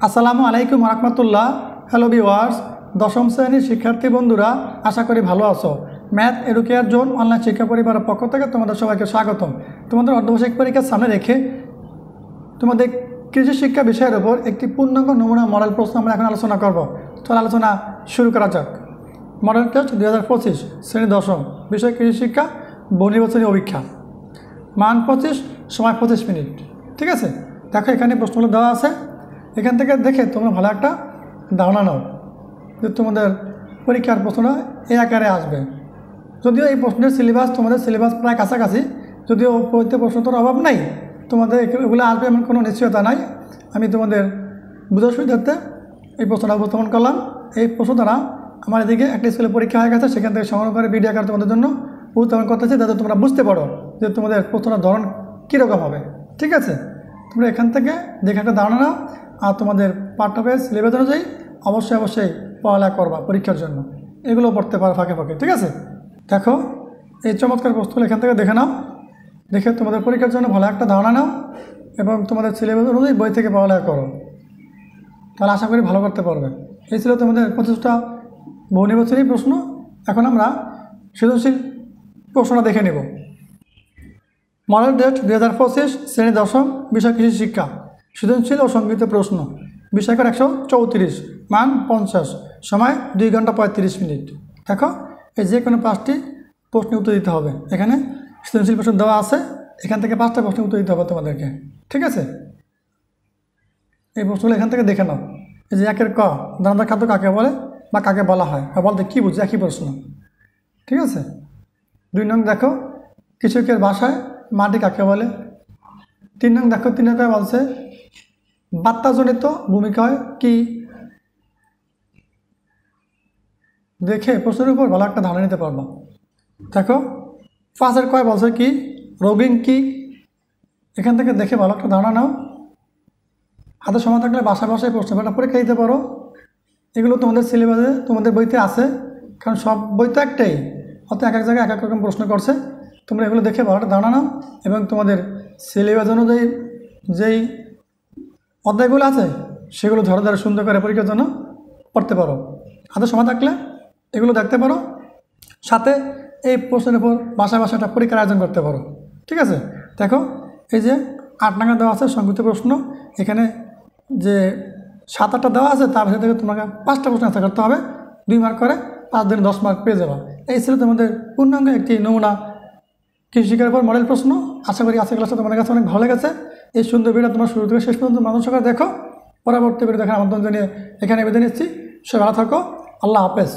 আসসালামু আলাইকুম রহমতুল্লাহ। Hello viewers, দশম শ্রেণীর শিক্ষার্থী বন্ধুরা, আশা করি ভালো আছো। ম্যাথ এডুকেয়ার জোন অনলাইন শিক্ষা পরিবারের পক্ষ থেকে তোমাদের সবাইকে স্বাগতম। তোমাদের অর্ধবার্ষিক পরীক্ষার সামনে রেখে তোমাদের কৃষি শিক্ষা বিষয়ের উপর একটি পূর্ণাঙ্গ নমুনা মডেল প্রশ্ন আমরা এখন আলোচনা করব। চলো আলোচনা শুরু করা যাক। মডেল টেস্ট 2025 শ্রেণী দশম, বিষয় কৃষি শিক্ষা, বহুনির্বাচনী অভিক্ষা, মান 25, সময় 25 মিনিট। ঠিক আছে, দেখো এখানে প্রশ্নগুলো দেওয়া আছে। এখান থেকে দেখে তোমরা ভালো একটা ধারণা নাও যে তোমাদের পরীক্ষার প্রশ্নটা এই আকারে আসবে। যদিও এই প্রশ্নের সিলেবাস তোমাদের সিলেবাস প্রায় কাছাকাছি, যদিও প্রশ্নটার অভাব নাই, তোমাদের এগুলো আসবে এমন কোনো নিশ্চয়তা নাই। আমি তোমাদের বুঝার সুবিধার্থে এই প্রশ্নটা উপস্থাপন করলাম। এই প্রশ্ন দ্বারা আমার এদিকে একটা স্কুলে পরীক্ষা হয়ে গেছে, সেখান থেকে সংগ্রহ করে ভিডিও আকার তোমাদের জন্য উপস্থাপন করতেছি, যাতে তোমরা বুঝতে পারো যে তোমাদের প্রশ্নটার ধরন কীরকম হবে। ঠিক আছে, তোমরা এখান থেকে দেখে একটা ধারণা নাও, আর তোমাদের পাঠ্যবইয়ের সিলেবাস অনুযায়ী অবশ্যই পড়ালেখা করবা পরীক্ষার জন্য। এগুলো পড়তে পারো ফাঁকে ফাঁকে। ঠিক আছে, দেখো এই চমৎকার প্রশ্নগুলো এখান থেকে দেখে নাও, দেখে তোমাদের পরীক্ষার জন্য ভালো একটা ধারণা নাও এবং তোমাদের সিলেবাস অনুযায়ী বই থেকে পড়ালেখা করো, তাহলে আশা করি ভালো করতে পারবে। এই ছিল তোমাদের 25টা বহুনির্বাচনী প্রশ্ন। এখন আমরা সৃজনশীল প্রশ্নটা দেখে নেব। মডেল টেস্ট 2025 শ্রেণী দশম, বিষয় কৃষি শিক্ষা, সৃজনশীল ও সংগৃহীত প্রশ্ন, বিষয়কার 134, মান 50, সময় 2 ঘন্টা 35 মিনিট। দেখো এই যে কোনো 5টি প্রশ্নের উত্তর দিতে হবে। এখানে সৃজনশীল প্রশ্ন দেওয়া আছে, এখান থেকে 5টা প্রশ্নের উত্তর দিতে হবে তোমাদেরকে। ঠিক আছে, এই প্রশ্নগুলো এখান থেকে দেখে নাও। এই যে 1-এর ক, দানাদার খাদ্য কাকে বলে বা কাকে বলা হয় বা বলতে কী বুঝছে, একই প্রশ্ন। ঠিক আছে, 2 নং দেখো কৃষকের ভাষায় মাটি কাকে বলে। 3 নং দেখো 3 নং বলছে বার্তাজনিত ভূমিকায় কি। দেখে প্রশ্নের উপর ভালো একটা ধারণা নিতে পারবো। দেখো 5-এর কয় বলছে কি, রোগিং কি। এখান থেকে দেখে ভালো একটা ধারণা নাও। হাতে সময় থাকলে বাসায় প্রশ্নটা পরীক্ষা দিতে পারো। এগুলো তোমাদের সিলেবাসে তোমাদের বইতে আছে, কারণ সব বই তো একটাই, অর্থাৎ এক এক জায়গায় এক এক রকম প্রশ্ন করছে। তোমরা এগুলো দেখে ভালো একটা ধারণা নাও এবং তোমাদের সিলেবাস অনুযায়ী যেই অধ্যায়গুলো আছে সেগুলো ধরে সুন্দর করে পরীক্ষার জন্য পড়তে পারো। হাতে সময় থাকলে এগুলো দেখতে পারো, সাথে এই প্রশ্নের উপর বাসায় একটা পরীক্ষার আয়োজন করতে পারো। ঠিক আছে, দেখো এই যে 8 নং দেওয়া আছে সংক্ষিপ্ত প্রশ্ন। এখানে যে 7-8টা দেওয়া আছে, তার ভিতর থেকে তোমাকে 5টা প্রশ্ন আনসার করতে হবে। 2 মার্ক করে 5 দিনে 10 মার্ক পেয়ে যাবা। এই ছিল তোমাদের পূর্ণাঙ্গ একটি নমুনা কৃষি শিক্ষার উপর মডেল প্রশ্ন। আশা করি আজকের ক্লাসটা তোমাদের কাছে অনেক ভালো লেগেছে। এই সুন্দর ভিডিও তোমার শুরু থেকে শেষ পর্যন্ত মানুষ সকালে দেখো। পরবর্তী ভিডিও দেখার আমন্ত্রণ জানিয়ে এখানে বেঁধে নিচ্ছি। সবাই ভালো থাকো, আল্লাহ হাফেজ।